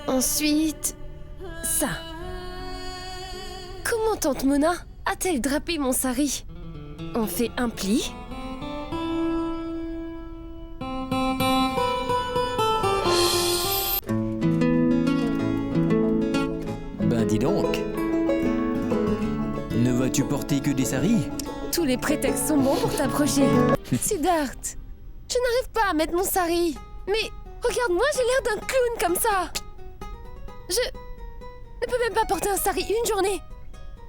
Ensuite... ça. Comment tante Mona a-t-elle drapé mon sari? On fait un pli. Ben dis donc. Ne vas-tu porter que des saris? Tous les prétextes sont bons pour t'approcher. Siddharth, je n'arrive pas à mettre mon sari. Mais regarde-moi, j'ai l'air d'un clown comme ça. Je ne peux même pas porter un sari une journée.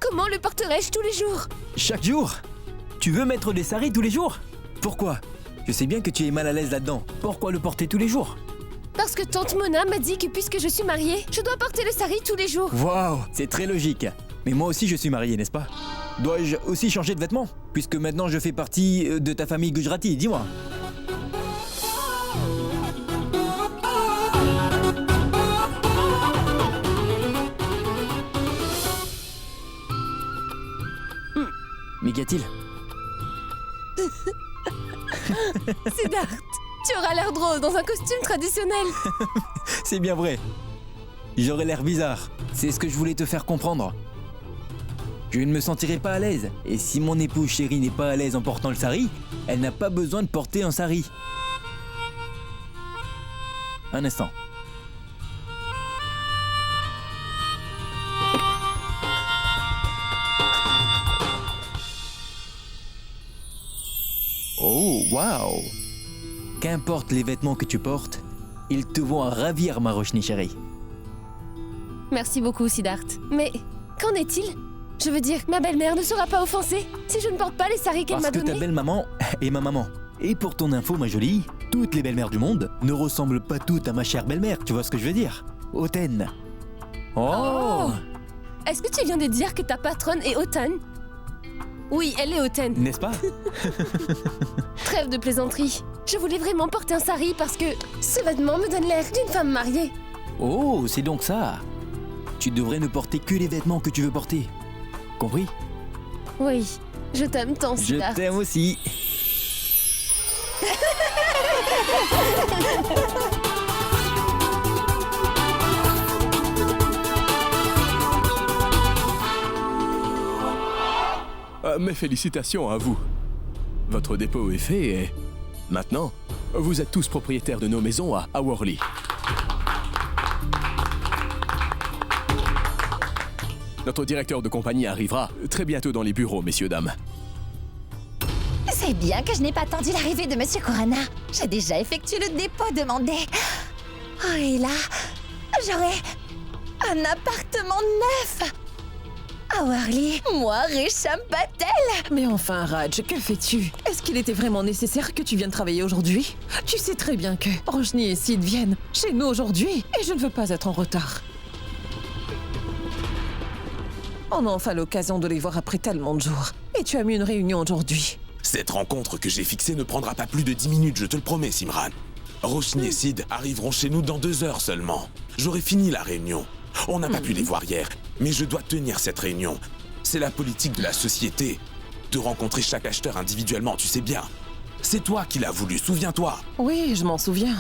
Comment le porterais-je tous les jours? Chaque jour? Tu veux mettre des saris tous les jours? Pourquoi? Je sais bien que tu es mal à l'aise là-dedans. Pourquoi le porter tous les jours? Parce que tante Mona m'a dit que puisque je suis mariée, je dois porter le sari tous les jours. Waouh, c'est très logique. Mais moi aussi je suis marié, n'est-ce pas? Dois-je aussi changer de vêtements? Puisque maintenant je fais partie de ta famille Gujarati, dis-moi. Mais qu'y a-t-il? Siddharth, tu auras l'air drôle dans un costume traditionnel. C'est bien vrai. J'aurais l'air bizarre. C'est ce que je voulais te faire comprendre. Je ne me sentirai pas à l'aise. Et si mon épouse chérie n'est pas à l'aise en portant le sari, elle n'a pas besoin de porter un sari. Un instant. Oh, waouh! Qu'importe les vêtements que tu portes, ils te vont ravir, ma Roshni chérie. Merci beaucoup, Siddharth. Mais qu'en est-il? Je veux dire, ma belle-mère ne sera pas offensée si je ne porte pas les saris qu'elle m'a Parce que donnés. ta belle-maman est ma maman. Et pour ton info, ma jolie, toutes les belles-mères du monde ne ressemblent pas toutes à ma chère belle-mère, tu vois ce que je veux dire? Hautaine. Oh! Est-ce que tu viens de dire que ta patronne est hautaine? Oui, elle est hautaine. N'est-ce pas? Trêve de plaisanterie. Je voulais vraiment porter un sari parce que ce vêtement me donne l'air d'une femme mariée. Oh, c'est donc ça. Tu devrais ne porter que les vêtements que tu veux porter. Compris? Oui, je t'aime tant, Je Siddharth. t'aime aussi. Mes félicitations à vous. Votre dépôt est fait et... maintenant, vous êtes tous propriétaires de nos maisons à Worli. Notre directeur de compagnie arrivera très bientôt dans les bureaux, messieurs, dames. C'est bien que je n'ai pas attendu l'arrivée de Monsieur Kurana. J'ai déjà effectué le dépôt demandé. Oh, et là, j'aurai un appartement neuf. À Worli, moi, Resham Patel. Mais enfin, Raj, que fais-tu? Est-ce qu'il était vraiment nécessaire que tu viennes travailler aujourd'hui? Tu sais très bien que Roshni et Sid viennent chez nous aujourd'hui et je ne veux pas être en retard. On a enfin l'occasion de les voir après tellement de jours. Et tu as mis une réunion aujourd'hui. Cette rencontre que j'ai fixée ne prendra pas plus de 10 minutes, je te le promets, Simran. Roshni et Sid arriveront chez nous dans 2 heures seulement. J'aurai fini la réunion. On n'a pas pu les voir hier, mais je dois tenir cette réunion. C'est la politique de la société, de rencontrer chaque acheteur individuellement, tu sais bien. C'est toi qui l'as voulu, souviens-toi. Oui, je m'en souviens.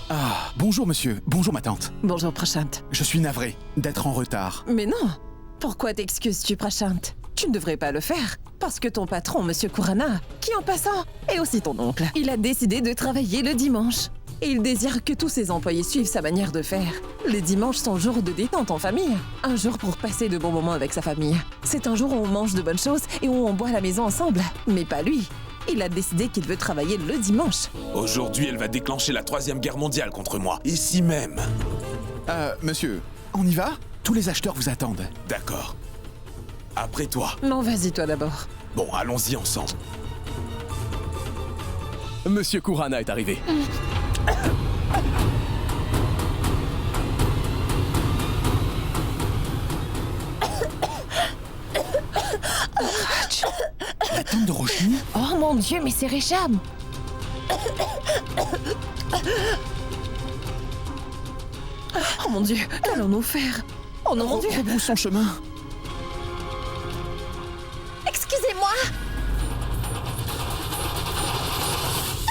Ah, bonjour monsieur, bonjour ma tante. Bonjour, Prashant. Je suis navré d'être en retard. Mais non! Pourquoi t'excuses-tu, Prashant? Tu ne devrais pas le faire. Parce que ton patron, Monsieur Kurana, qui en passant est aussi ton oncle, il a décidé de travailler le dimanche. Et il désire que tous ses employés suivent sa manière de faire. Les dimanches sont jours de détente en famille. Un jour pour passer de bons moments avec sa famille. C'est un jour où on mange de bonnes choses et où on boit à la maison ensemble. Mais pas lui. Il a décidé qu'il veut travailler le dimanche. Aujourd'hui, elle va déclencher la 3e guerre mondiale contre moi. Ici même. Monsieur, on y va? Tous les acheteurs vous attendent. D'accord. Après toi. Non, vas-y toi d'abord. Bon, allons-y ensemble. Monsieur Kurana est arrivé. La tante de Roshni? Oh mon Dieu, mais c'est Resham! Oh mon Dieu, qu'allons-nous faire? Oh non, mon Dieu! Rebrousse son chemin. Excusez-moi.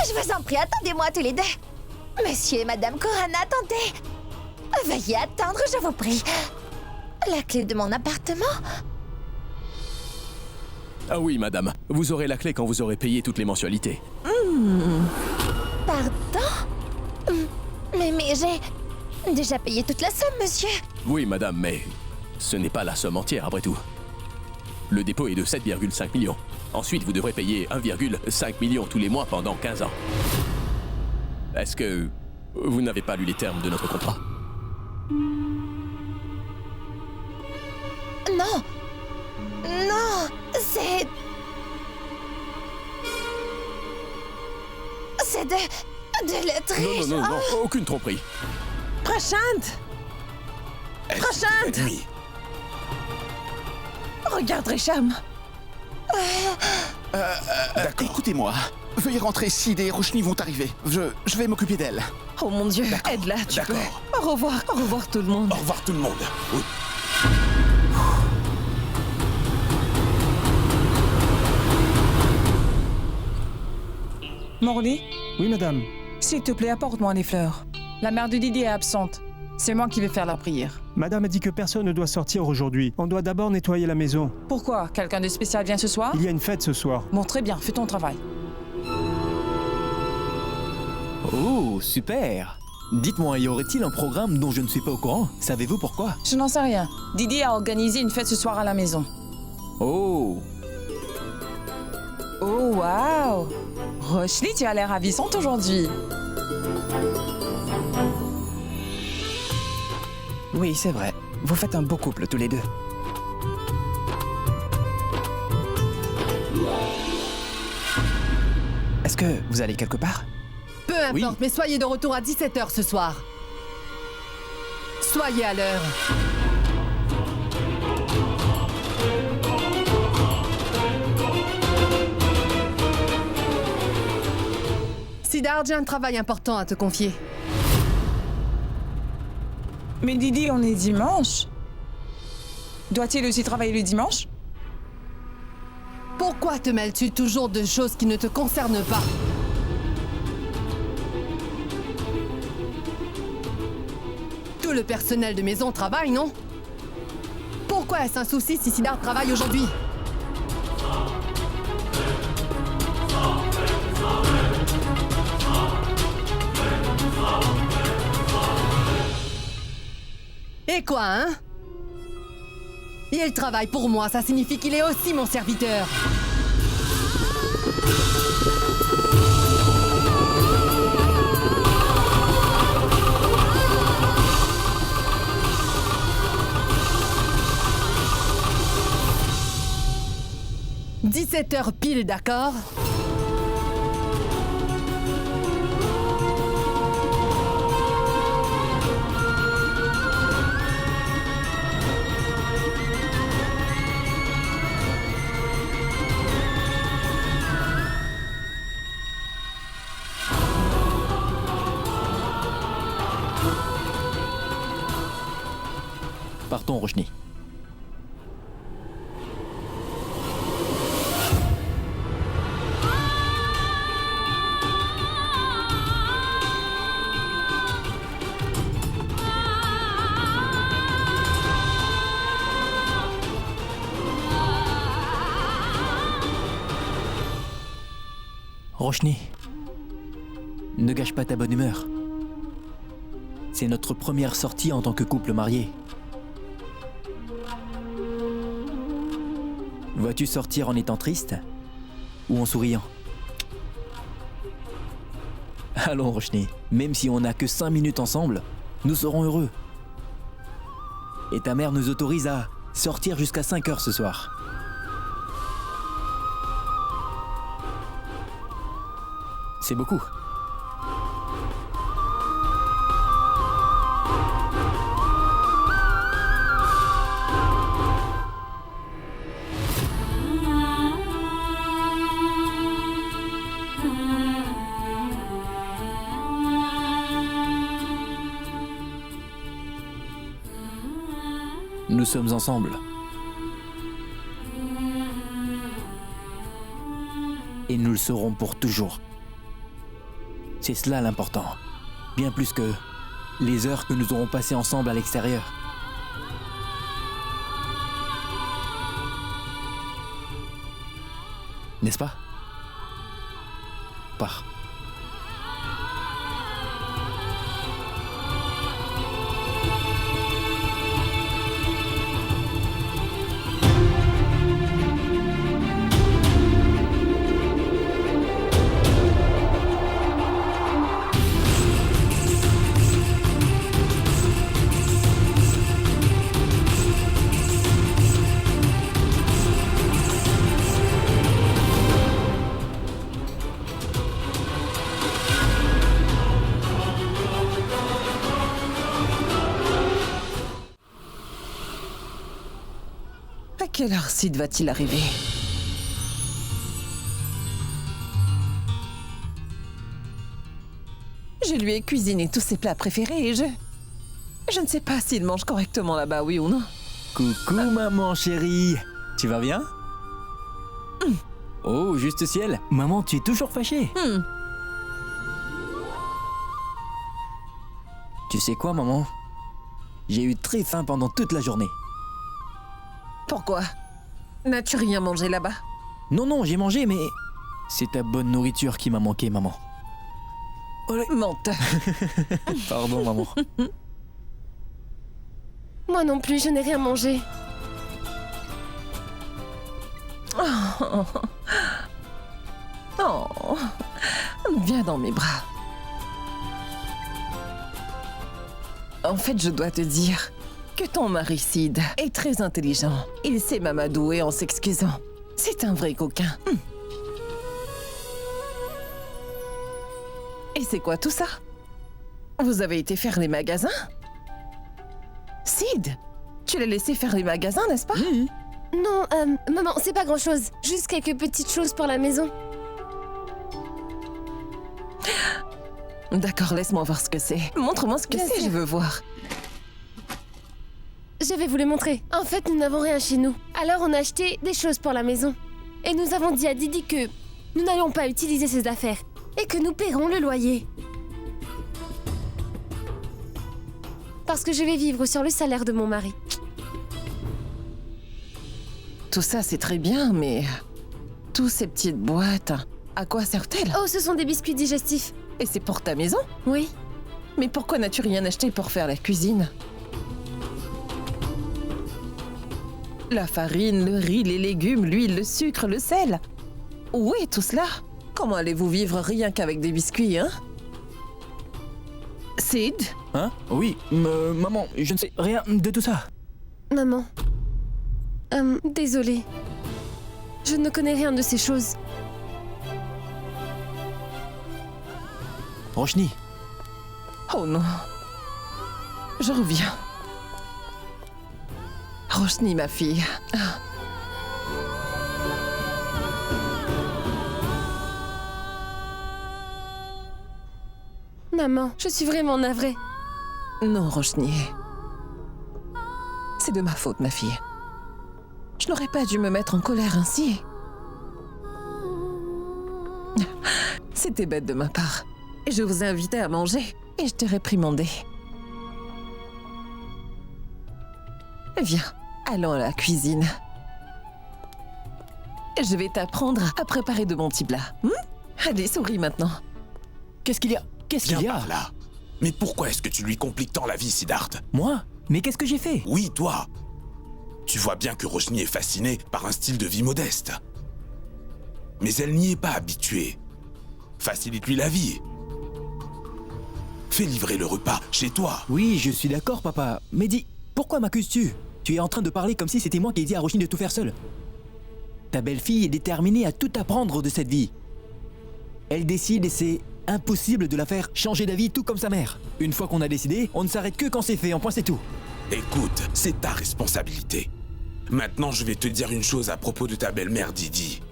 Je vous en prie, attendez-moi tous les deux. Monsieur et Madame Corana, attendez. Veuillez attendre, je vous prie. La clé de mon appartement? Ah oui, madame. Vous aurez la clé quand vous aurez payé toutes les mensualités. Pardon? Mais j'ai déjà payé toute la somme, monsieur. Oui, madame, mais ce n'est pas la somme entière, après tout. Le dépôt est de 7,5 millions. Ensuite, vous devrez payer 1,5 million tous les mois pendant 15 ans. Est-ce que vous n'avez pas lu les termes de notre contrat? Non. Non, c'est de la triche. Non, aucune tromperie. Prashant! Prashant! Nuit. Regarde, Resham. D'accord. Écoutez-moi. Veuillez rentrer, Sid et Roshni vont arriver. Je vais m'occuper d'elle. Oh mon Dieu, aide-la, tu peux. D'accord. Au revoir tout le monde. Au revoir tout le monde. Oui. Morley, Oui, madame. s'il te plaît, apporte-moi les fleurs. La mère de Didier est absente. C'est moi qui vais faire la prière. Madame a dit que personne ne doit sortir aujourd'hui. On doit d'abord nettoyer la maison. Pourquoi? Quelqu'un de spécial vient ce soir? Il y a une fête ce soir. Bon, très bien, fais ton travail. Oh, super! Dites-moi, y aurait-il un programme dont je ne suis pas au courant? Savez-vous pourquoi? Je n'en sais rien. Didier a organisé une fête ce soir à la maison. Oh! Oh, waouh! Roshni, tu as l'air ravissante aujourd'hui. Oui, c'est vrai. Vous faites un beau couple tous les deux. Est-ce que vous allez quelque part? Peu importe, mais soyez de retour à 17h ce soir. Soyez à l'heure. Sidar, j'ai un travail important à te confier. Mais Didier, on est dimanche. Doit-il aussi travailler le dimanche? Pourquoi te mêles-tu toujours de choses qui ne te concernent pas? Tout le personnel de maison travaille, non? Pourquoi est-ce un souci si Sidar travaille aujourd'hui? Et quoi, hein? Il travaille pour moi, ça signifie qu'il est aussi mon serviteur. « 17h pile, d'accord? Partons, Roshni. Roshni, ne gâche pas ta bonne humeur. C'est notre première sortie en tant que couple marié. Vas-tu sortir en étant triste ou en souriant? Allons, Roshni, même si on n'a que 5 minutes ensemble, nous serons heureux. Et ta mère nous autorise à sortir jusqu'à 5 heures ce soir. C'est beaucoup. Nous sommes ensemble. Et nous le serons pour toujours. C'est cela l'important. Bien plus que les heures que nous aurons passées ensemble à l'extérieur. N'est-ce pas? Pars. À quelle heure Sid va-t-il arriver? Je lui ai cuisiné tous ses plats préférés et je ne sais pas s'il mange correctement là-bas, oui ou non. Coucou maman chérie. Tu vas bien? Oh, juste ciel. Maman, tu es toujours fâchée. Tu sais quoi, maman? J'ai eu très faim pendant toute la journée. Pourquoi? N'as-tu rien mangé là-bas? Non, j'ai mangé, mais c'est ta bonne nourriture qui m'a manqué, maman. Menteur. Pardon, maman. Moi non plus, je n'ai rien mangé. Oh, viens dans mes bras. En fait, je dois te dire que ton mari Sid est très intelligent. Il sait m'amadouer en s'excusant. C'est un vrai coquin. Et c'est quoi tout ça? Vous avez été faire les magasins? Sid, tu l'as laissé faire les magasins, n'est-ce pas? Non, maman, c'est pas grand-chose. Juste quelques petites choses pour la maison. D'accord, laisse-moi voir ce que c'est. Montre-moi ce que Bien c'est, sûr. je veux voir. Je vais vous le montrer. En fait, nous n'avons rien chez nous. Alors on a acheté des choses pour la maison. Et nous avons dit à Didi que nous n'allons pas utiliser ses affaires. Et que nous paierons le loyer. Parce que je vais vivre sur le salaire de mon mari. Tout ça, c'est très bien, mais... Toutes ces petites boîtes, à quoi servent-elles? Oh, ce sont des biscuits digestifs. Et c'est pour ta maison? Oui. Mais pourquoi n'as-tu rien acheté pour faire la cuisine? La farine, le riz, les légumes, l'huile, le sucre, le sel. Où est tout cela? Comment allez-vous vivre rien qu'avec des biscuits, hein? Sid? Hein? Oui, maman, je ne sais rien de tout ça. Maman. Désolée. Je ne connais rien de ces choses. Roshni, Oh non. Je reviens. Roshni, ma fille. Ah. Maman, je suis vraiment navrée. Non, Roshni. C'est de ma faute, ma fille. Je n'aurais pas dû me mettre en colère ainsi. C'était bête de ma part. Et je vous ai invité à manger. Et je t'ai réprimandé. Viens, allons à la cuisine. Je vais t'apprendre à préparer de bons petits plats. Allez, souris maintenant. qu'est-ce qu'il y a? Qu'est-ce Viens qu'il y a? par là. Mais pourquoi est-ce que tu lui compliques tant la vie, Siddharth? Moi? Mais qu'est-ce que j'ai fait? Oui, toi. Tu vois bien que Roshni est fascinée par un style de vie modeste. Mais elle n'y est pas habituée. Facilite-lui la vie. Fais livrer le repas chez toi. Oui, je suis d'accord, papa. Mais dis, pourquoi m'accuses-tu? Tu es en train de parler comme si c'était moi qui ai dit à Roshni de tout faire seule. Ta belle-fille est déterminée à tout apprendre de cette vie. Elle décide et c'est impossible de la faire changer d'avis tout comme sa mère. Une fois qu'on a décidé, on ne s'arrête que quand c'est fait, en point c'est tout. Écoute, c'est ta responsabilité. Maintenant, je vais te dire une chose à propos de ta belle-mère Didi.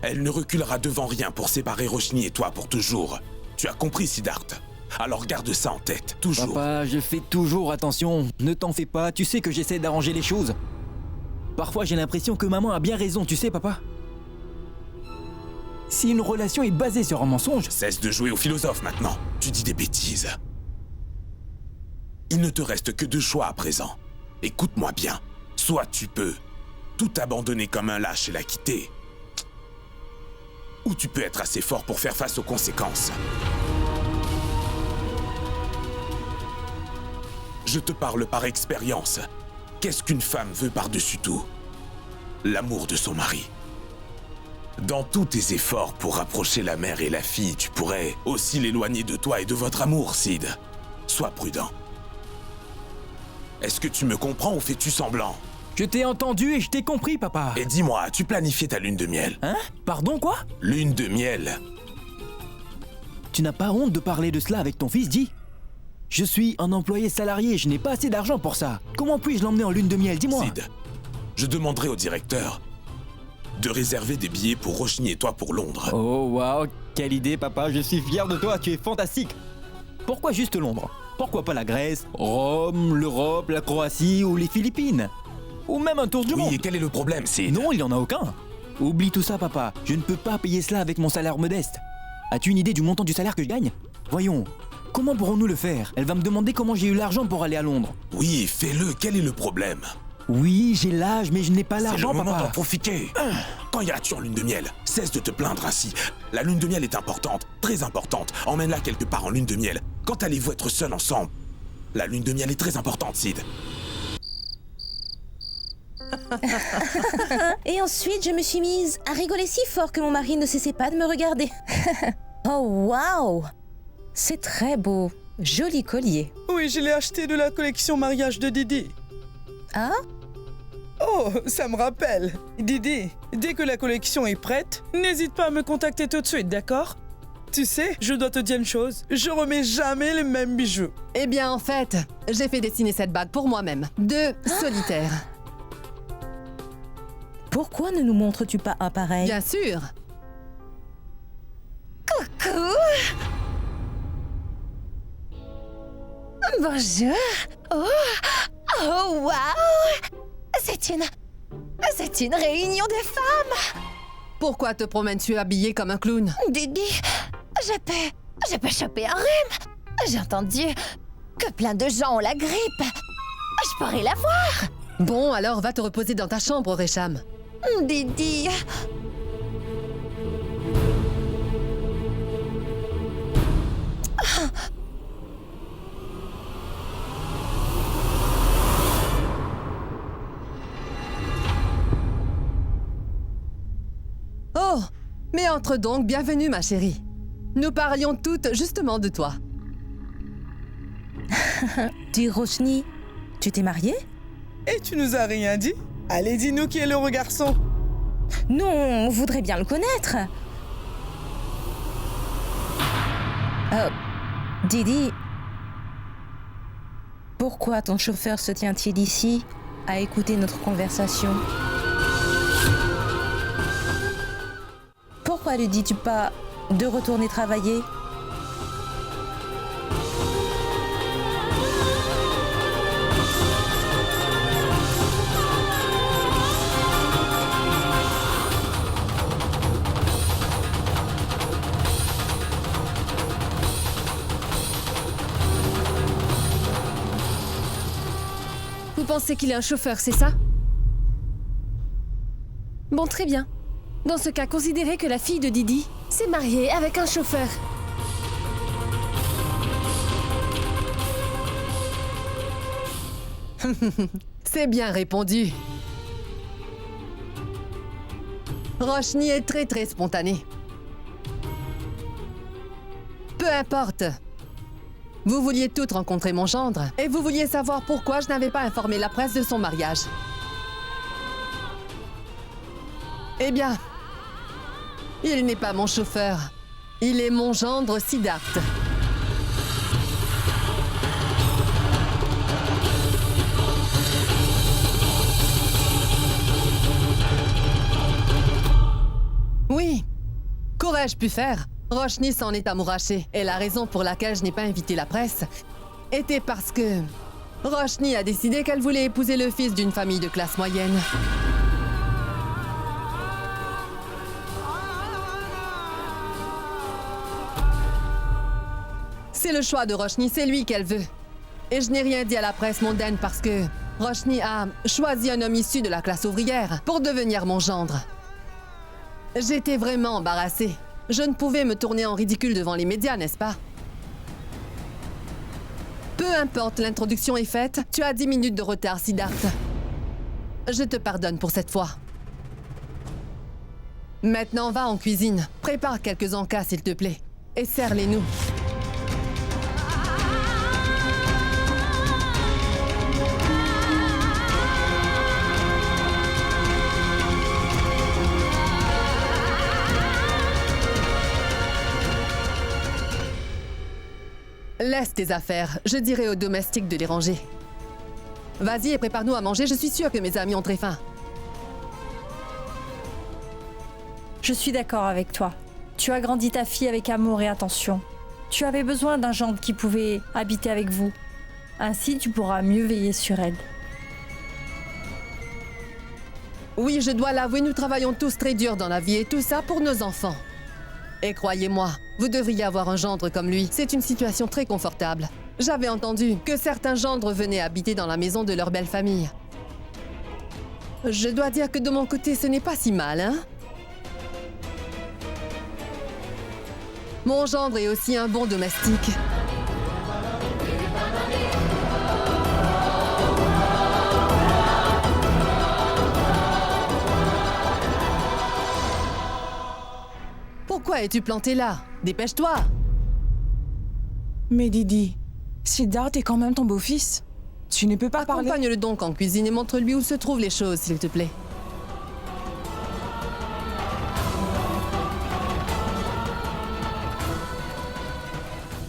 Elle ne reculera devant rien pour séparer Roshni et toi pour toujours. Tu as compris, Siddharth? Alors garde ça en tête, toujours. Papa, je fais toujours attention. Ne t'en fais pas, tu sais que j'essaie d'arranger les choses. Parfois j'ai l'impression que maman a bien raison, tu sais, papa. Si une relation est basée sur un mensonge... Cesse de jouer au philosophe maintenant. Tu dis des bêtises. Il ne te reste que 2 choix à présent. Écoute-moi bien. Soit tu peux tout abandonner comme un lâche et la quitter, ou tu peux être assez fort pour faire face aux conséquences. Je te parle par expérience. Qu'est-ce qu'une femme veut par-dessus tout? L'amour de son mari. Dans tous tes efforts pour rapprocher la mère et la fille, tu pourrais aussi l'éloigner de toi et de votre amour, Sid. Sois prudent. Est-ce que tu me comprends ou fais-tu semblant? Je t'ai entendu et je t'ai compris, papa. Et dis-moi, tu planifiais ta lune de miel? Hein? Pardon, quoi? Lune de miel. Tu n'as pas honte de parler de cela avec ton fils, dis? Je suis un employé salarié, je n'ai pas assez d'argent pour ça. Comment puis-je l'emmener en lune de miel, dis-moi? Sid, je demanderai au directeur de réserver des billets pour Roshni et toi pour Londres. Oh, waouh, quelle idée, papa, je suis fier de toi, tu es fantastique. Pourquoi juste Londres? Pourquoi pas la Grèce, Rome, l'Europe, la Croatie ou les Philippines? Ou même un tour du monde? Oui, et quel est le problème, Sid? Non, il n'y en a aucun. Oublie tout ça, papa. Je ne peux pas payer cela avec mon salaire modeste. As-tu une idée du montant du salaire que je gagne? Voyons, comment pourrons-nous le faire? Elle va me demander comment j'ai eu l'argent pour aller à Londres. Oui, fais-le. Quel est le problème? Oui, j'ai l'âge, mais je n'ai pas C'est l'argent, le moment papa. d'en profiter. Quand iras-tu en lune de miel? Cesse de te plaindre ainsi. La lune de miel est importante, très importante. Emmène-la quelque part en lune de miel. Quand allez-vous être seuls ensemble? La lune de miel est très importante, Sid. Et ensuite, je me suis mise à rigoler si fort que mon mari ne cessait pas de me regarder. Oh, waouh! C'est très beau. Joli collier. Oui, je l'ai acheté de la collection mariage de Didi. Ah? Oh, ça me rappelle. Didi, dès que la collection est prête, n'hésite pas à me contacter tout de suite, d'accord? Tu sais, je dois te dire une chose, je remets jamais les mêmes bijoux. Eh bien, en fait, j'ai fait dessiner cette bague pour moi-même. 2 solitaires. Pourquoi ne nous montres-tu pas un pareil? Bien sûr. Coucou! Bonjour! Oh, waouh! C'est une réunion de femmes! Pourquoi te promènes-tu habillée comme un clown? Didi, je peux choper un rhume. J'ai entendu que plein de gens ont la grippe. Je pourrais l'avoir. Bon, alors va te reposer dans ta chambre, Récham. Didi. Oh, mais entre donc, bienvenue ma chérie. Nous parlions toutes justement de toi. Dis Roshni, tu t'es mariée? Et tu nous as rien dit? Allez, dis-nous qui est l'heureux garçon. Nous, on voudrait bien le connaître. Didi, pourquoi ton chauffeur se tient-il ici à écouter notre conversation? Pourquoi ne dis-tu pas de retourner travailler? Vous pensez qu'il est un chauffeur, c'est ça? Bon, très bien. Dans ce cas, considérez que la fille de Didi s'est mariée avec un chauffeur. C'est bien répondu. Roshni est très spontanée. Peu importe. Vous vouliez toutes rencontrer mon gendre et vous vouliez savoir pourquoi je n'avais pas informé la presse de son mariage. Eh bien, il n'est pas mon chauffeur. Il est mon gendre Siddharth. Oui. Qu'aurais-je pu faire? Roshni s'en est amourachée. Et la raison pour laquelle je n'ai pas invité la presse était parce que Roshni a décidé qu'elle voulait épouser le fils d'une famille de classe moyenne. C'est le choix de Roshni, c'est lui qu'elle veut. Et je n'ai rien dit à la presse mondaine parce que Roshni a choisi un homme issu de la classe ouvrière pour devenir mon gendre. J'étais vraiment embarrassée. Je ne pouvais me tourner en ridicule devant les médias, n'est-ce pas? Peu importe, l'introduction est faite. Tu as 10 minutes de retard, Siddharth. Je te pardonne pour cette fois. Maintenant, va en cuisine. Prépare quelques encas, s'il te plaît. Et serre-les-nous. Laisse tes affaires. Je dirai aux domestiques de les ranger. Vas-y et prépare-nous à manger. Je suis sûre que mes amis ont très faim. Je suis d'accord avec toi. Tu as grandi ta fille avec amour et attention. Tu avais besoin d'un gendre qui pouvait habiter avec vous. Ainsi, tu pourras mieux veiller sur elle. Oui, je dois l'avouer, nous travaillons tous très dur dans la vie et tout ça pour nos enfants. Et croyez-moi, vous devriez avoir un gendre comme lui. C'est une situation très confortable. J'avais entendu que certains gendres venaient habiter dans la maison de leur belle famille. Je dois dire que de mon côté, ce n'est pas si mal, hein? Mon gendre est aussi un bon domestique. Pourquoi es-tu planté là? Dépêche-toi! Mais Didi, Siddharth est quand même ton beau-fils. Tu ne peux pas parler... Accompagne-le donc en cuisine et montre-lui où se trouvent les choses, s'il te plaît.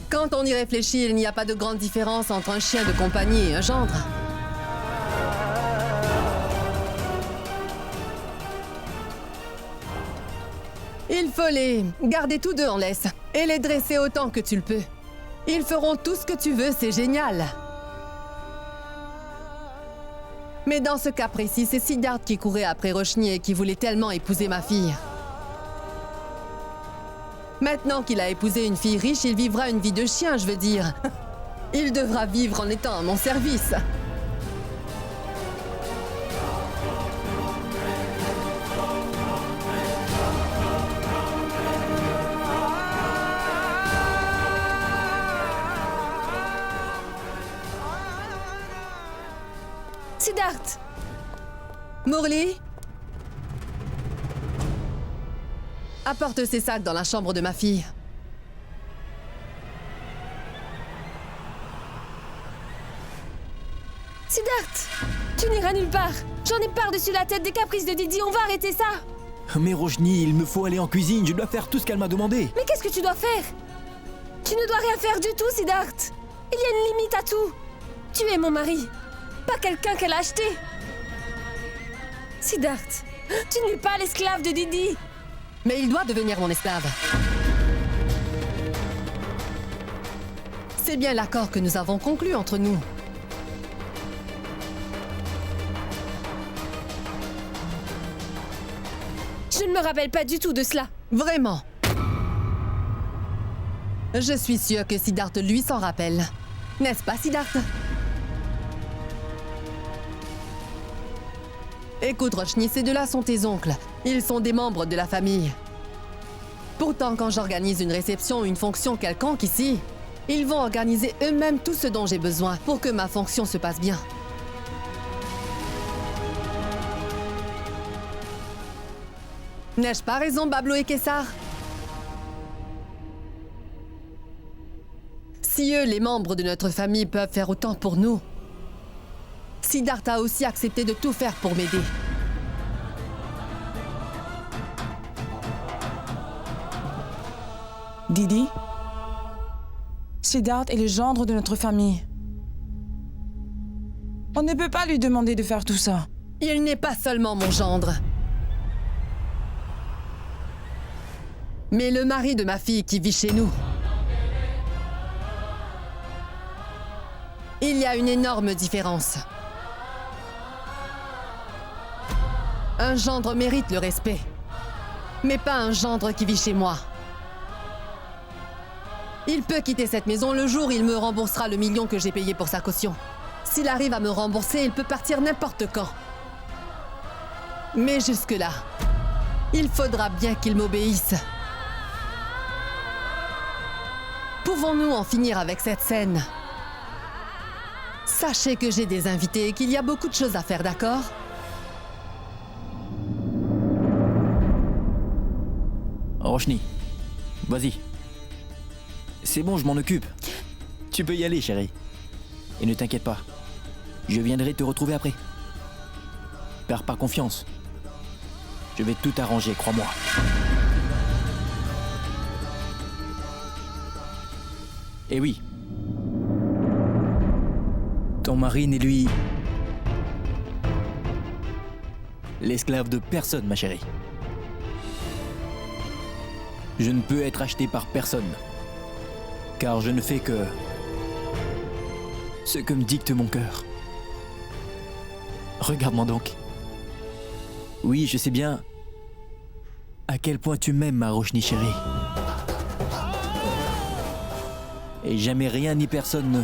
Quand on y réfléchit, il n'y a pas de grande différence entre un chien de compagnie et un gendre. Il faut les garder tous deux en laisse et les dresser autant que tu le peux. Ils feront tout ce que tu veux, c'est génial. Mais dans ce cas précis, c'est Siddharth qui courait après Roshni et qui voulait tellement épouser ma fille. Maintenant qu'il a épousé une fille riche, il vivra une vie de chien, je veux dire. Il devra vivre en étant à mon service. Siddharth! Murli? Apporte ces sacs dans la chambre de ma fille. Siddharth! Tu n'iras nulle part! J'en ai par-dessus la tête des caprices de Didi, on va arrêter ça! Mais Roshni, il me faut aller en cuisine, je dois faire tout ce qu'elle m'a demandé. Mais qu'est-ce que tu dois faire? Tu ne dois rien faire du tout, Siddharth! Il y a une limite à tout! Tu es mon mari, pas quelqu'un qu'elle a acheté! Siddharth, tu n'es pas l'esclave de Didi! Mais il doit devenir mon esclave. C'est bien l'accord que nous avons conclu entre nous. Je ne me rappelle pas du tout de cela. Vraiment. Je suis sûre que Siddharth lui s'en rappelle. N'est-ce pas, Siddharth? Écoute, Roshni, ces deux-là sont tes oncles. Ils sont des membres de la famille. Pourtant, quand j'organise une réception ou une fonction quelconque ici, ils vont organiser eux-mêmes tout ce dont j'ai besoin pour que ma fonction se passe bien. N'ai-je pas raison, Bablo et Kessar? Si eux, les membres de notre famille, peuvent faire autant pour nous, Siddharth a aussi accepté de tout faire pour m'aider. Didi, Siddharth est le gendre de notre famille. On ne peut pas lui demander de faire tout ça. Il n'est pas seulement mon gendre, mais le mari de ma fille qui vit chez nous. Il y a une énorme différence. Un gendre mérite le respect, mais pas un gendre qui vit chez moi. Il peut quitter cette maison le jour où il me remboursera le million que j'ai payé pour sa caution. S'il arrive à me rembourser, il peut partir n'importe quand. Mais jusque-là, il faudra bien qu'il m'obéisse. Pouvons-nous en finir avec cette scène? Sachez que j'ai des invités et qu'il y a beaucoup de choses à faire, d'accord? Roshni, vas-y. C'est bon, je m'en occupe. Tu peux y aller, chérie. Et ne t'inquiète pas. Je viendrai te retrouver après. Perds pas confiance. Je vais tout arranger, crois-moi. Et oui. Ton mari n'est lui... l'esclave de personne, ma chérie. Je ne peux être acheté par personne. Car je ne fais que... ce que me dicte mon cœur. Regarde-moi donc. Oui, je sais bien à quel point tu m'aimes, ma Roshni chérie. Et jamais rien ni personne ne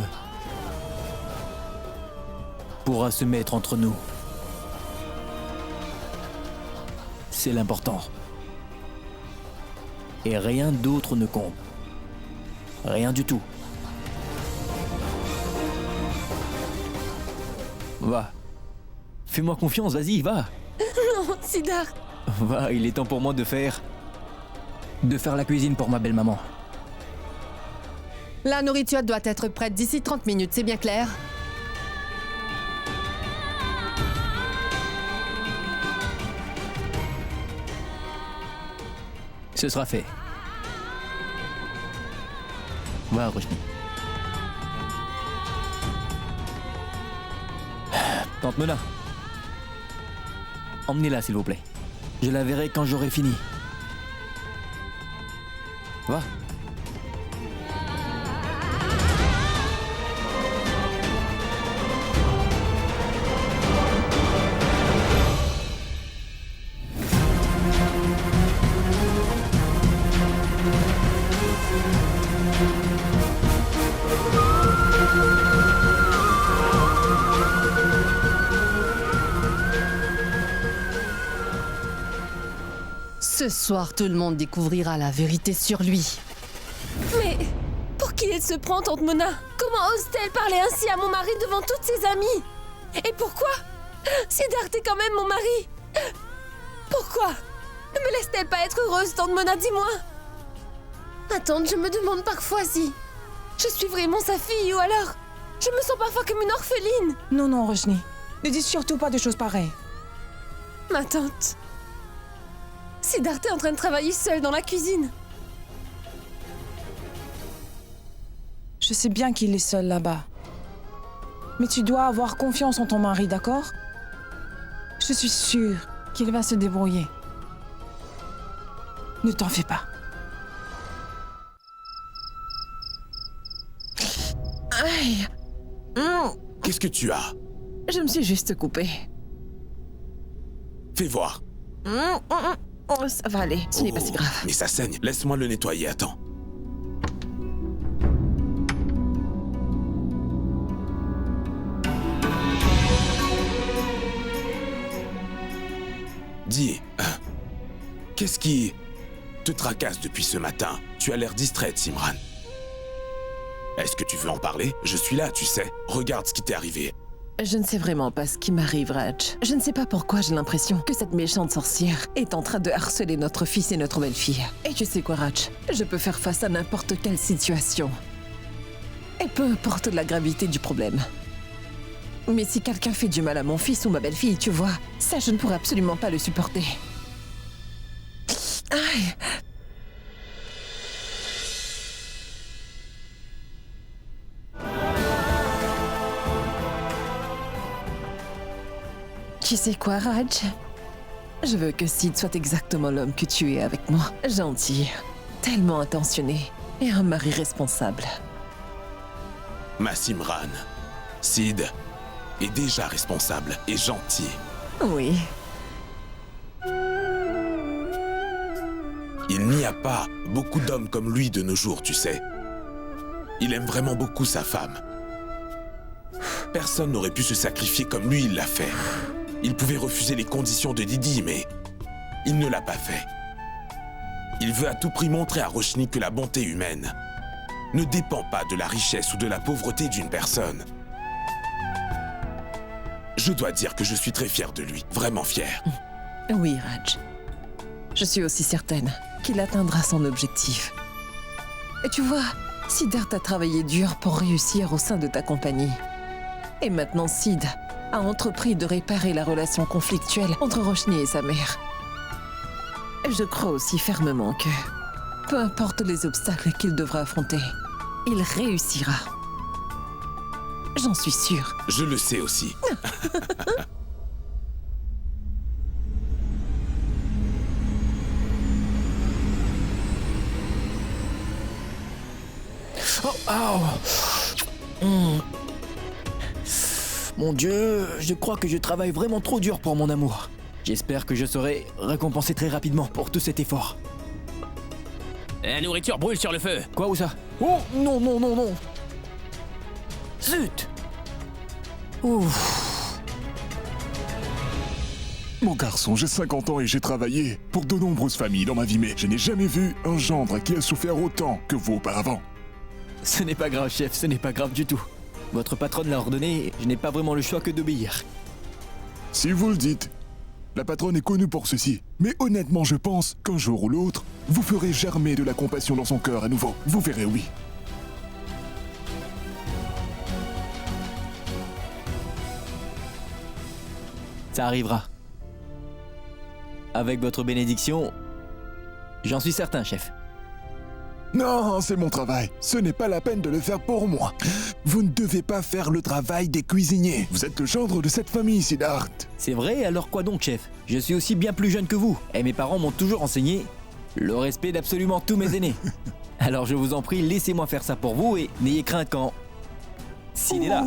pourra se mettre entre nous. C'est l'important. Et rien d'autre ne compte. Rien du tout. Va. Fais-moi confiance, vas-y, va. Non, Siddharth. Va, il est temps pour moi de faire la cuisine pour ma belle-maman. La nourriture doit être prête d'ici 30 minutes, c'est bien clair? Ce sera fait. Va, Roshni. Tante Mona. Emmenez-la, s'il vous plaît. Je la verrai quand j'aurai fini. Va. Ce soir, tout le monde découvrira la vérité sur lui. Mais pour qui elle se prend, Tante Mona? Comment ose-t-elle parler ainsi à mon mari devant toutes ses amies? Et pourquoi? Siddharth est quand même mon mari. Pourquoi? Ne me laisse-t-elle pas être heureuse, Tante Mona, dis-moi? Ma tante, je me demande parfois si je suis vraiment sa fille ou alors je me sens parfois comme une orpheline. Non, non, Roshni. Ne dis surtout pas de choses pareilles. Ma tante, Siddharth est en train de travailler seul dans la cuisine. Je sais bien qu'il est seul là-bas. Mais tu dois avoir confiance en ton mari, d'accord? Je suis sûre qu'il va se débrouiller. Ne t'en fais pas. Aïe! Qu'est-ce que tu as? Je me suis juste coupée. Fais voir. Oh, ça va aller, ce n'est pas si grave. Mais ça saigne. Laisse-moi le nettoyer, attends. Dis, qu'est-ce qui te tracasse depuis ce matin? Tu as l'air distraite, Simran. Est-ce que tu veux en parler? Je suis là, tu sais. Regarde ce qui t'est arrivé. Je ne sais vraiment pas ce qui m'arrive, Raj. Je ne sais pas pourquoi j'ai l'impression que cette méchante sorcière est en train de harceler notre fils et notre belle-fille. Et tu sais quoi, Raj? Je peux faire face à n'importe quelle situation. Et peu importe la gravité du problème. Mais si quelqu'un fait du mal à mon fils ou ma belle-fille, tu vois, ça, je ne pourrais absolument pas le supporter. Aïe! Tu sais quoi, Raj? Je veux que Sid soit exactement l'homme que tu es avec moi. Gentil, tellement attentionné et un mari responsable. Ma Simran, Sid est déjà responsable et gentil. Oui. Il n'y a pas beaucoup d'hommes comme lui de nos jours, tu sais. Il aime vraiment beaucoup sa femme. Personne n'aurait pu se sacrifier comme lui il l'a fait. Il pouvait refuser les conditions de Didi, mais il ne l'a pas fait. Il veut à tout prix montrer à Roshni que la bonté humaine ne dépend pas de la richesse ou de la pauvreté d'une personne. Je dois dire que je suis très fier de lui, vraiment fier. Oui, Raj. Je suis aussi certaine qu'il atteindra son objectif. Et tu vois, Siddharth a travaillé dur pour réussir au sein de ta compagnie. Et maintenant, Sid a entrepris de réparer la relation conflictuelle entre Roshni et sa mère. Je crois aussi fermement que, peu importe les obstacles qu'il devra affronter, il réussira. J'en suis sûre. Je le sais aussi. Mon Dieu, je crois que je travaille vraiment trop dur pour mon amour. J'espère que je serai récompensé très rapidement pour tout cet effort. La nourriture brûle sur le feu. Quoi, où ça? Oh, non, non, non, non. Zut. Ouf. Mon garçon, j'ai 50 ans et j'ai travaillé pour de nombreuses familles dans ma vie, mais je n'ai jamais vu un gendre qui a souffert autant que vous auparavant. Ce n'est pas grave, chef, ce n'est pas grave du tout. Votre patronne l'a ordonné, je n'ai pas vraiment le choix que d'obéir. Si vous le dites. La patronne est connue pour ceci, mais honnêtement je pense qu'un jour ou l'autre, vous ferez germer de la compassion dans son cœur à nouveau. Vous verrez, oui. Ça arrivera. Avec votre bénédiction, j'en suis certain, chef. Non, c'est mon travail. Ce n'est pas la peine de le faire pour moi. Vous ne devez pas faire le travail des cuisiniers. Vous êtes le gendre de cette famille, Siddharth. C'est vrai, alors quoi donc, chef? Je suis aussi bien plus jeune que vous, et mes parents m'ont toujours enseigné le respect d'absolument tous mes aînés. Alors je vous en prie, laissez-moi faire ça pour vous, et n'ayez crainte quand... Sid est là.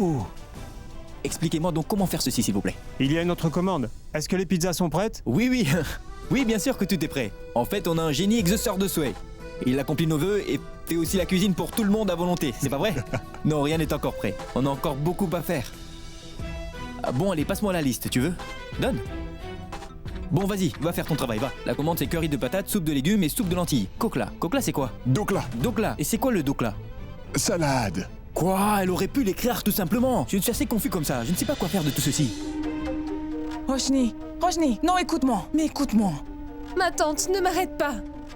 Expliquez-moi donc comment faire ceci, s'il vous plaît. Il y a une autre commande. Est-ce que les pizzas sont prêtes? Oui, oui. Oui, bien sûr que tout est prêt. En fait, on a un génie exauceur de souhaits. Il accomplit nos vœux et fait aussi la cuisine pour tout le monde à volonté, c'est pas vrai? Non, rien n'est encore prêt. On a encore beaucoup à faire. Ah bon, allez, passe-moi la liste, tu veux? Donne. Bon, vas-y, va faire ton travail, va. La commande, c'est curry de patates, soupe de légumes et soupe de lentilles. Kokla. Kokla, c'est quoi? Dokla. Dokla. Et c'est quoi le dokla? Salade. Quoi? Elle aurait pu l'écrire tout simplement. Je suis assez confus comme ça. Je ne sais pas quoi faire de tout ceci. Roshni, non, écoute-moi. Mais écoute-moi. Ma tante, ne m'arrête pas.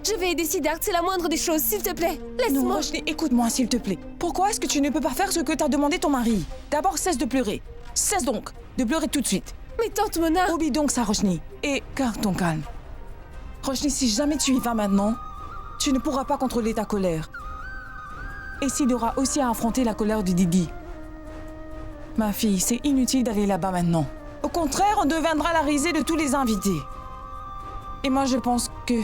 Je vais aider Siddharth, c'est la moindre des choses, s'il te plaît. Non, Laisse-moi. Roshni, écoute-moi, s'il te plaît. Pourquoi est-ce que tu ne peux pas faire ce que t'a demandé ton mari? D'abord, cesse de pleurer. Cesse donc de pleurer tout de suite. Mais tante Mona... Oublie donc ça, Roshni. Et garde ton calme. Roshni, si jamais tu y vas maintenant, tu ne pourras pas contrôler ta colère. Et Sid aura aussi à affronter la colère de Didi. Ma fille, c'est inutile d'aller là-bas maintenant. Au contraire, on deviendra la risée de tous les invités. Et moi, je pense que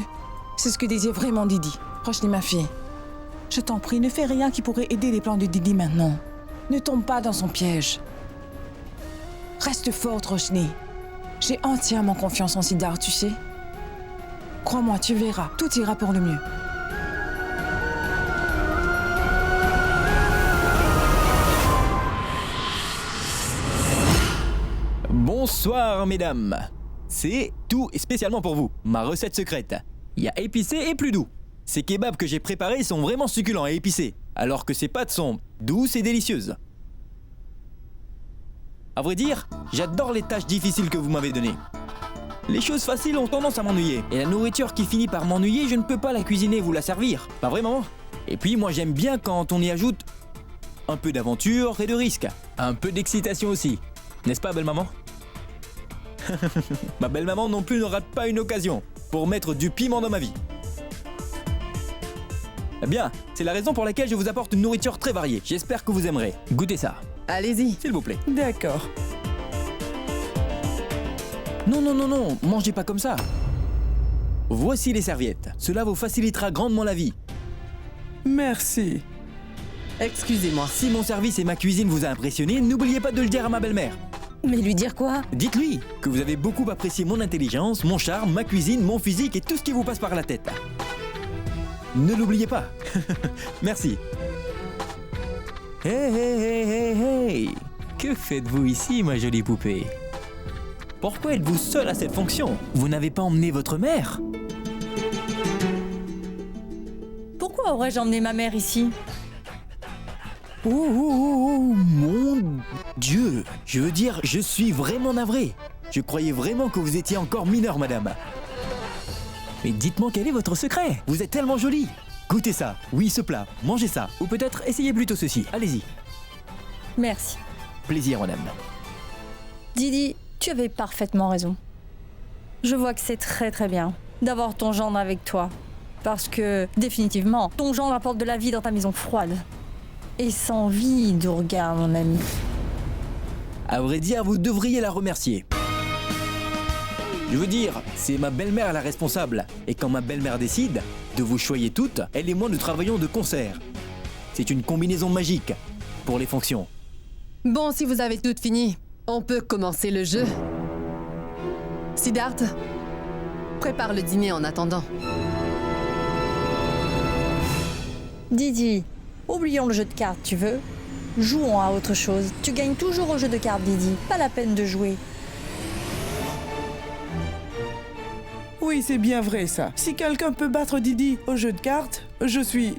c'est ce que désire vraiment Didi. Roshni, ma fille, je t'en prie, ne fais rien qui pourrait aider les plans de Didi maintenant. Ne tombe pas dans son piège. Reste forte, Roshni. J'ai entièrement confiance en Siddharth, tu sais. Crois-moi, tu verras, tout ira pour le mieux. Bonsoir, mesdames. C'est tout spécialement pour vous, ma recette secrète. Il y a épicé et plus doux. Ces kebabs que j'ai préparés sont vraiment succulents et épicés, alors que ces pâtes sont douces et délicieuses. À vrai dire, j'adore les tâches difficiles que vous m'avez données. Les choses faciles ont tendance à m'ennuyer, et la nourriture qui finit par m'ennuyer, je ne peux pas la cuisiner et vous la servir. Pas vraiment. Et puis moi j'aime bien quand on y ajoute un peu d'aventure et de risque. Un peu d'excitation aussi. N'est-ce pas, belle-maman? Ma belle-maman non plus ne rate pas une occasion pour mettre du piment dans ma vie. Bien, c'est la raison pour laquelle je vous apporte une nourriture très variée. J'espère que vous aimerez. Goûtez ça. Allez-y. S'il vous plaît. D'accord. Non, non, non, non, mangez pas comme ça. Voici les serviettes. Cela vous facilitera grandement la vie. Merci. Excusez-moi. Si mon service et ma cuisine vous a impressionné, n'oubliez pas de le dire à ma belle-mère. Mais lui dire quoi? Dites-lui que vous avez beaucoup apprécié mon intelligence, mon charme, ma cuisine, mon physique et tout ce qui vous passe par la tête. Ne l'oubliez pas. Merci. Hey. Que faites-vous ici, ma jolie poupée? Pourquoi êtes-vous seule à cette fonction? Vous n'avez pas emmené votre mère? Pourquoi aurais-je emmené ma mère ici? Oh, mon Dieu! Je veux dire, je suis vraiment navré. Je croyais vraiment que vous étiez encore mineure, madame. Mais dites-moi quel est votre secret? Vous êtes tellement jolie. Goûtez ça. Oui, ce plat. Mangez ça. Ou peut-être essayez plutôt ceci. Allez-y. Merci. Plaisir, madame. Didi, tu avais parfaitement raison. Je vois que c'est très bien d'avoir ton gendre avec toi. Parce que, définitivement, ton gendre apporte de la vie dans ta maison froide. Et sans vie, Durga, mon ami. À vrai dire, vous devriez la remercier. Je veux dire, c'est ma belle-mère la responsable. Et quand ma belle-mère décide de vous choyer toutes, elle et moi nous travaillons de concert. C'est une combinaison magique pour les fonctions. Bon, si vous avez toutes fini, on peut commencer le jeu. Siddharth, prépare le dîner en attendant. Didi, oublions le jeu de cartes, tu veux? Jouons à autre chose. Tu gagnes toujours au jeu de cartes, Didi. Pas la peine de jouer. Oui, c'est bien vrai ça. Si quelqu'un peut battre Didi au jeu de cartes, je suis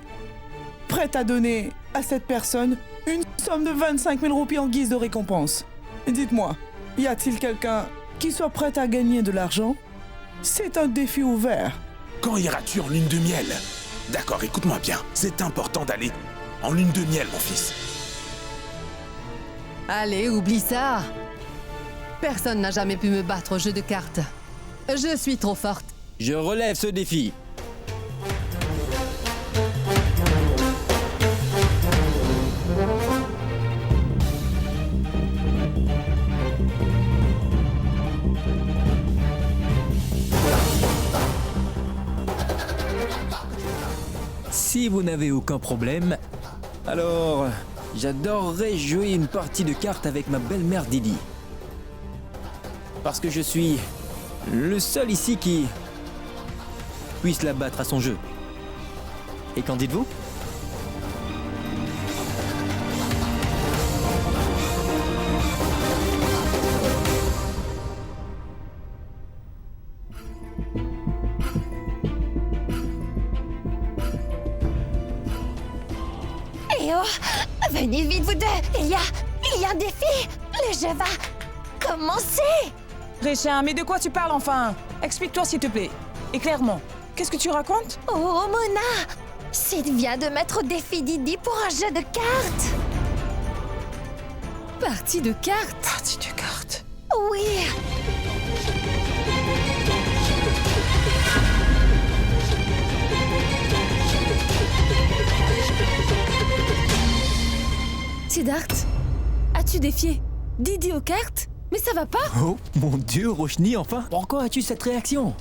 prête à donner à cette personne une somme de 25 000 roupies en guise de récompense. Dites-moi, y a-t-il quelqu'un qui soit prêt à gagner de l'argent? C'est un défi ouvert. Quand iras-tu en lune de miel? D'accord, écoute-moi bien. C'est important d'aller en lune de miel, mon fils. Allez, oublie ça. Personne n'a jamais pu me battre au jeu de cartes. Je suis trop forte. Je relève ce défi. Si vous n'avez aucun problème, alors j'adorerais jouer une partie de cartes avec ma belle-mère Didi. Parce que je suis le seul ici qui puisse la battre à son jeu. Et qu'en dites-vous? Eh oh, venez vite vous deux. Il y a un défi. Le jeu va commencer. Réchin, mais de quoi tu parles enfin? Explique-toi s'il te plaît. Et clairement, qu'est-ce que tu racontes? Oh, Mona! Sid vient de mettre au défi Didi pour un jeu de cartes. Partie de cartes? Partie de cartes? Oui. Siddharth, as-tu défié Didi aux cartes? Mais ça va pas? Oh mon Dieu, Roshni, enfin! Pourquoi as-tu cette réaction?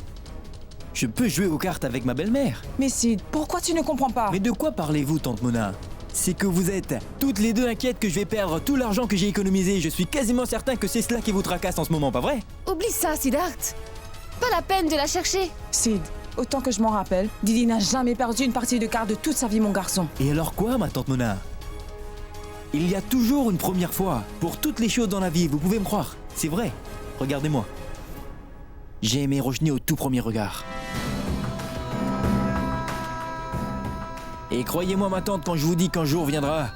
Je peux jouer aux cartes avec ma belle-mère. Mais Sid, pourquoi tu ne comprends pas? Mais de quoi parlez-vous, tante Mona? C'est que vous êtes toutes les deux inquiètes que je vais perdre tout l'argent que j'ai économisé. Je suis quasiment certain que c'est cela qui vous tracasse en ce moment, pas vrai? Oublie ça, Siddharth. Pas la peine de la chercher. Sid, autant que je m'en rappelle, Didi n'a jamais perdu une partie de cartes de toute sa vie, mon garçon. Et alors quoi, ma tante Mona? Il y a toujours une première fois pour toutes les choses dans la vie, vous pouvez me croire. C'est vrai, regardez-moi. J'ai aimé Roshni au tout premier regard. Et croyez-moi ma tante quand je vous dis qu'un jour viendra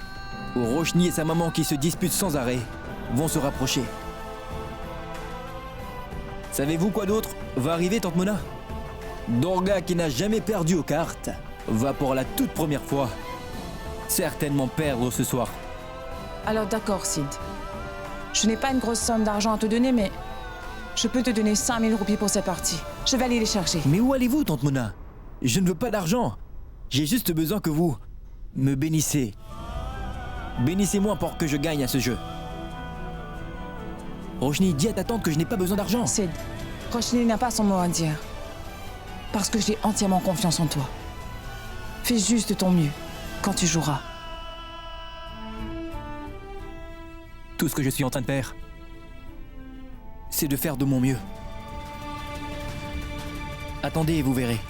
où Roshni et sa maman qui se disputent sans arrêt vont se rapprocher. Savez-vous quoi d'autre va arriver, tante Mona? Durga, qui n'a jamais perdu aux cartes, va pour la toute première fois certainement perdre ce soir. Alors d'accord, Sid. Je n'ai pas une grosse somme d'argent à te donner, mais je peux te donner 5 000 roupies pour cette partie. Je vais aller les chercher. Mais où allez-vous, tante Mona? Je ne veux pas d'argent. J'ai juste besoin que vous me bénissez. Bénissez-moi pour que je gagne à ce jeu. Roshni, dis à ta tante que je n'ai pas besoin d'argent. Sid, Roshni n'a pas son mot à dire. Parce que j'ai entièrement confiance en toi. Fais juste ton mieux quand tu joueras. Tout ce que je suis en train de faire, c'est de faire de mon mieux. Attendez et vous verrez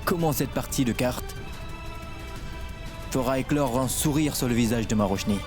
comment cette partie de cartes fera éclore un sourire sur le visage de ma Roshni.